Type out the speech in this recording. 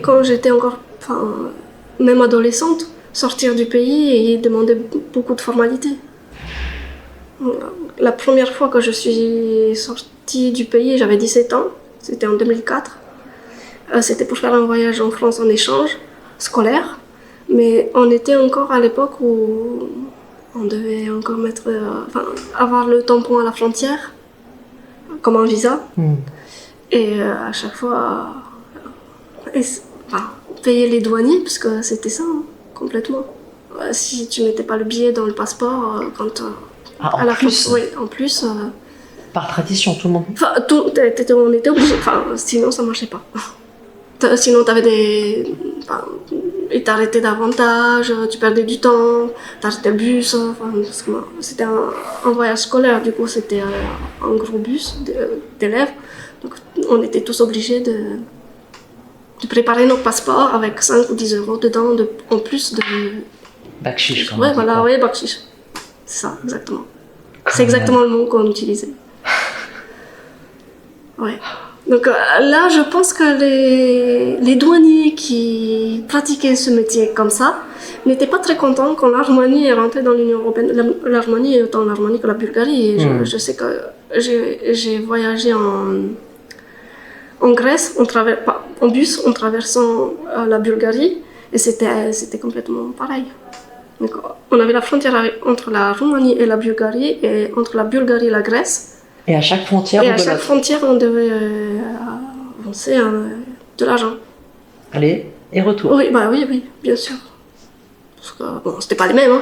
quand j'étais encore, même adolescente, sortir du pays et demander beaucoup de formalités. La première fois que je suis sortie du pays, j'avais 17 ans, c'était en 2004. C'était pour faire un voyage en France en échange scolaire, mais on était encore à l'époque où on devait encore avoir le tampon à la frontière, comme un visa. Et à chaque fois, payer les douaniers, parce que c'était ça, complètement. Si tu mettais pas le billet dans le passeport, à la plus. Oui, en plus. Par tradition, tout le monde. On était obligé. Sinon, ça marchait pas. Sinon, ils t'arrêtaient davantage, tu perdais du temps, t'arrêtais le bus. C'était un voyage scolaire, du coup, c'était un gros bus d'élèves. Donc, on était tous obligés de préparer nos passeports avec 5 ou 10 euros dedans, en plus de. Bakshish, quand Ouais, même. voilà, ouais, bakshish. C'est ça, exactement. C'est exactement le mot qu'on utilisait. Ouais. Donc là, je pense que les douaniers qui pratiquaient ce métier comme ça n'étaient pas très contents quand l'Arménie est rentrée dans l'Union européenne. L'Arménie, autant l'Arménie que la Bulgarie. Et je sais que j'ai voyagé en Grèce en bus en traversant la Bulgarie et c'était complètement pareil. Donc, on avait la frontière entre la Roumanie et la Bulgarie et entre la Bulgarie et la Grèce. Et à chaque frontière, on devait avancer de l'argent. Aller et retour. Oui, oui, bien sûr. Parce que, bon, c'était pas les mêmes, hein.